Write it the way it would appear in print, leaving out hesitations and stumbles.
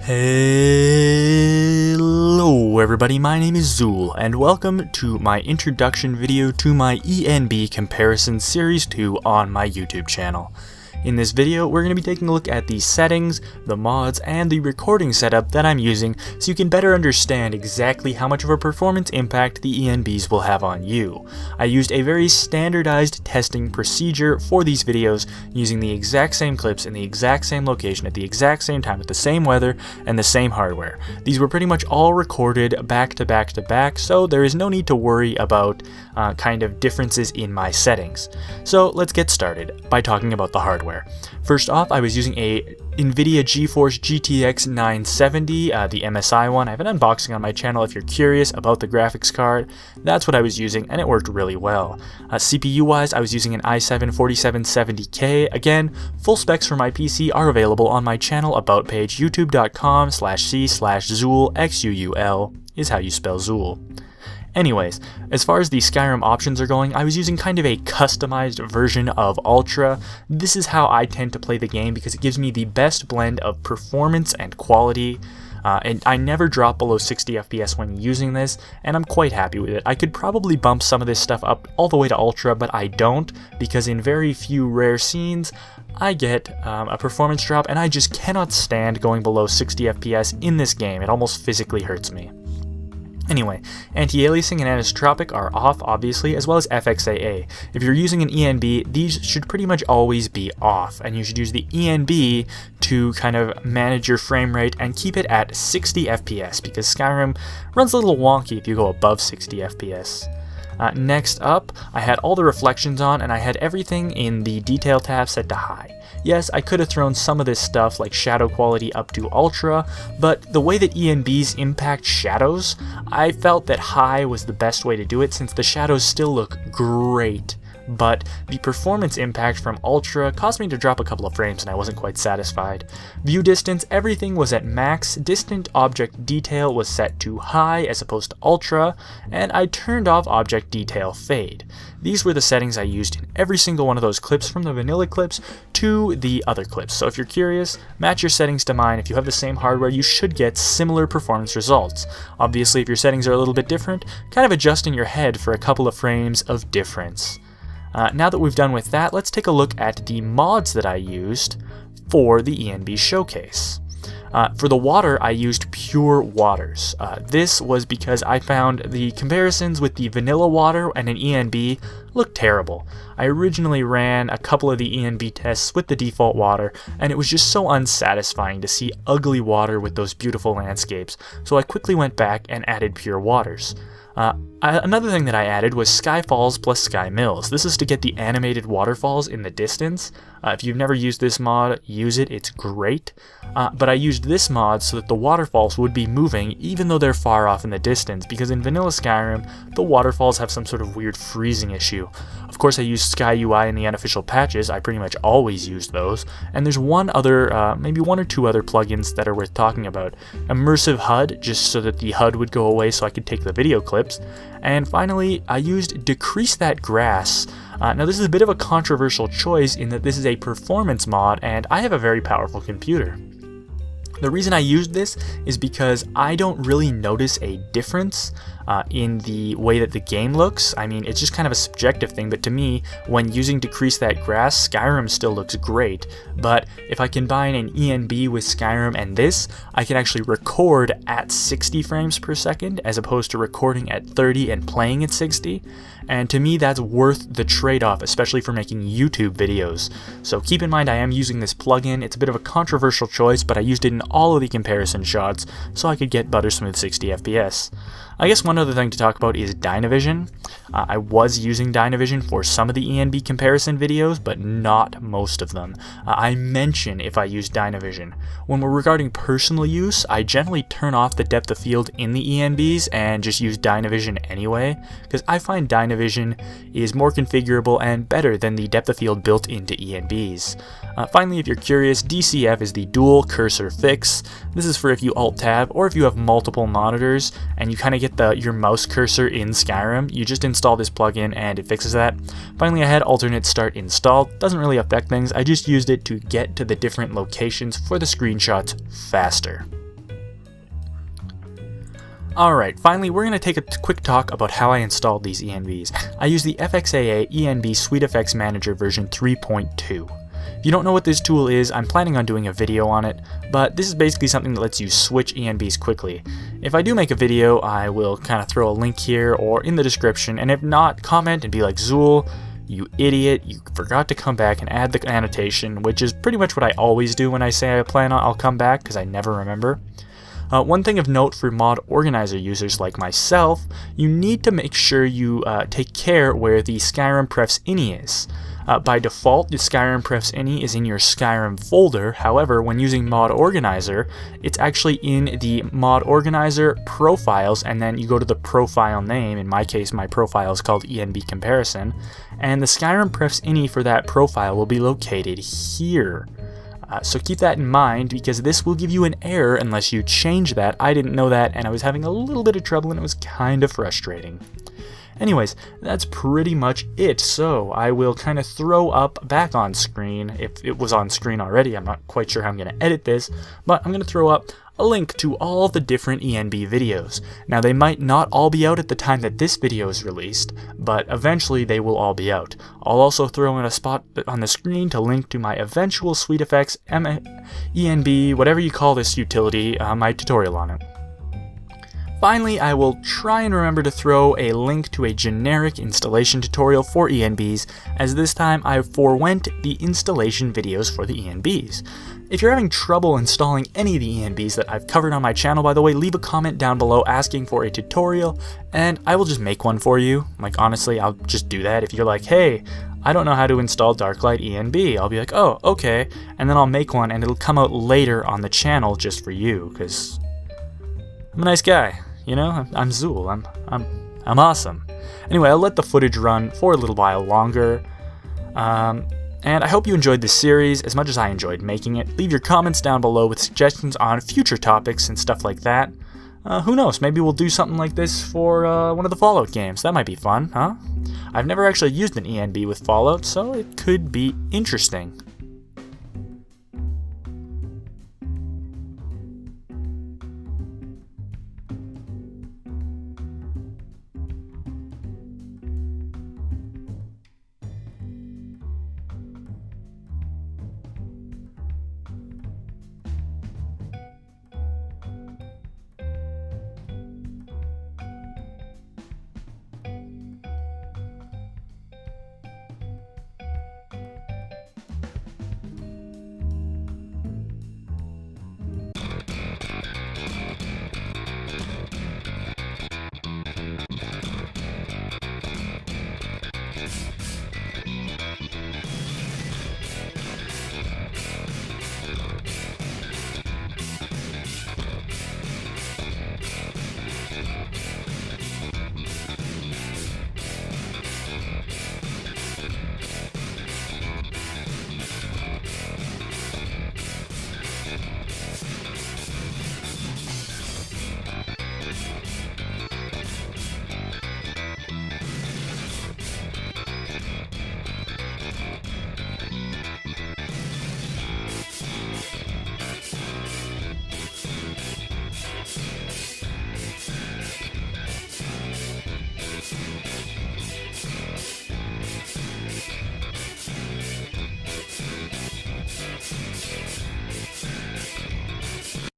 Hello everybody, my name is Zool, and welcome to my introduction video to my ENB Comparison Series 2 on my YouTube channel. In this video, we're going to be taking a look at the settings, the mods, and the recording setup that I'm using so you can better understand exactly how much of a performance impact the ENBs will have on you. I used a very standardized testing procedure for these videos using the exact same clips in the exact same location at the exact same time with the same weather and the same hardware. These were pretty much all recorded back to back to back, so there is no need to worry about kind of differences in my settings. So let's get started by talking about the hardware. First off, I was using a NVIDIA GeForce GTX 970, the MSI one. I have an unboxing on my channel if you're curious about the graphics card. That's what I was using, and it worked really well. CPU-wise, I was using an i7-4770K. Again, full specs for my PC are available on my channel about page, youtube.com/c/Zool, XUUL is how you spell Zool. Anyways, as far as the Skyrim options are going, I was using kind of a customized version of Ultra. This is how I tend to play the game because it gives me the best blend of performance and quality. And I never drop below 60 FPS when using this, and I'm quite happy with it. I could probably bump some of this stuff up all the way to Ultra, but I don't, because in very few rare scenes, I get a performance drop, and I just cannot stand going below 60 FPS in this game. It almost physically hurts me. Anyway, anti-aliasing and anisotropic are off, obviously, as well as FXAA. If you're using an ENB, these should pretty much always be off, and you should use the ENB to kind of manage your frame rate and keep it at 60 FPS, because Skyrim runs a little wonky if you go above 60 FPS. Next up, I had all the reflections on, and I had everything in the detail tab set to high. Yes, I could have thrown some of this stuff like shadow quality up to ultra, but the way that ENBs impact shadows, I felt that high was the best way to do it since the shadows still look great. But the performance impact from Ultra caused me to drop a couple of frames and I wasn't quite satisfied. View distance, everything was at max, distant object detail was set to high as opposed to Ultra, and I turned off object detail fade. These were the settings I used in every single one of those clips, from the vanilla clips to the other clips. So if you're curious, match your settings to mine. If you have the same hardware, you should get similar performance results. Obviously, if your settings are a little bit different, kind of adjust in your head for a couple of frames of difference. Now that we've done with that, let's take a look at the mods that I used for the ENB showcase. For the water, I used pure waters. This was because I found the comparisons with the vanilla water and an ENB looked terrible. I originally ran a couple of the ENB tests with the default water, and it was just so unsatisfying to see ugly water with those beautiful landscapes, so I quickly went back and added pure waters. Another thing that I added was Skyfalls plus Sky Mills. This is to get the animated waterfalls in the distance. If you've never used this mod, use it, it's great. But I used this mod so that the waterfalls would be moving even though they're far off in the distance, because in vanilla Skyrim, the waterfalls have some sort of weird freezing issue. Of course, I used Sky UI in the unofficial patches. I pretty much always use those. And there's one other, maybe one or two other plugins that are worth talking about. Immersive Hud, just so that the HUD would go away so I could take the video clips. And finally, I used Decrease That Grass. Now this is a bit of a controversial choice in that this is a performance mod and I have a very powerful computer. The reason I used this is because I don't really notice a difference in the way that the game looks. I mean, it's just kind of a subjective thing, but to me, when using Decrease That Grass, Skyrim still looks great. But if I combine an ENB with Skyrim and this, I can actually record at 60 frames per second as opposed to recording at 30 and playing at 60. And to me, that's worth the trade-off, especially for making YouTube videos. So keep in mind I am using this plugin. It's a bit of a controversial choice, but I used it in all of the comparison shots so I could get buttersmooth 60 FPS. I guess one other thing to talk about is Dynavision. I was using Dynavision for some of the ENB comparison videos, but not most of them. I mention if I use Dynavision. When we're regarding personal use, I generally turn off the depth of field in the ENBs and just use Dynavision anyway, because I find Dynavision is more configurable and better than the depth of field built into ENBs. Finally, if you're curious, DCF is the dual cursor fix. This is for if you Alt-Tab or if you have multiple monitors and you kind of get your mouse cursor in Skyrim, you just install this plugin and it fixes that. Finally, I had alternate start installed. Doesn't really affect things, I just used it to get to the different locations for the screenshots faster. Alright, finally we're going to take a quick talk about how I installed these ENBs. I use the FXAA ENB Suite Effects Manager version 3.2. If you don't know what this tool is, I'm planning on doing a video on it, but this is basically something that lets you switch ENBs quickly. If I do make a video, I will kind of throw a link here or in the description, and if not, comment and be like, Zool, you idiot, you forgot to come back and add the annotation, which is pretty much what I always do when I say I'll come back, because I never remember. One thing of note for mod organizer users like myself, you need to make sure you take care where the Skyrim prefs ini is. By default, the Skyrim prefs ini is in your Skyrim folder. However, when using mod organizer, it's actually in the mod organizer profiles, and then you go to the profile name. In my case, my profile is called ENB comparison, and the Skyrim prefs ini for that profile will be located here. So keep that in mind, because this will give you an error unless you change that. I didn't know that, and I was having a little bit of trouble, and it was kind of frustrating. Anyways, that's pretty much it. So I will kind of throw up back on screen, if it was on screen already. I'm not quite sure how I'm going to edit this, but I'm going to throw up a link to all the different ENB videos. Now, they might not all be out at the time that this video is released, but eventually they will all be out. I'll also throw in a spot on the screen to link to my eventual Suite Effects ENB, whatever you call this utility, my tutorial on it. Finally, I will try and remember to throw a link to a generic installation tutorial for ENBs, as this time I forewent the installation videos for the ENBs. If you're having trouble installing any of the ENBs that I've covered on my channel, by the way, leave a comment down below asking for a tutorial, and I will just make one for you. Like, honestly, I'll just do that. If you're like, hey, I don't know how to install Darklight ENB, I'll be like, oh, okay, and then I'll make one, and it'll come out later on the channel just for you, because I'm a nice guy. You know, I'm Zool. I'm awesome. Anyway, I'll let the footage run for a little while longer. And I hope you enjoyed this series as much as I enjoyed making it. Leave your comments down below with suggestions on future topics and stuff like that. Who knows, maybe we'll do something like this for one of the Fallout games. That might be fun, huh? I've never actually used an ENB with Fallout, so it could be interesting.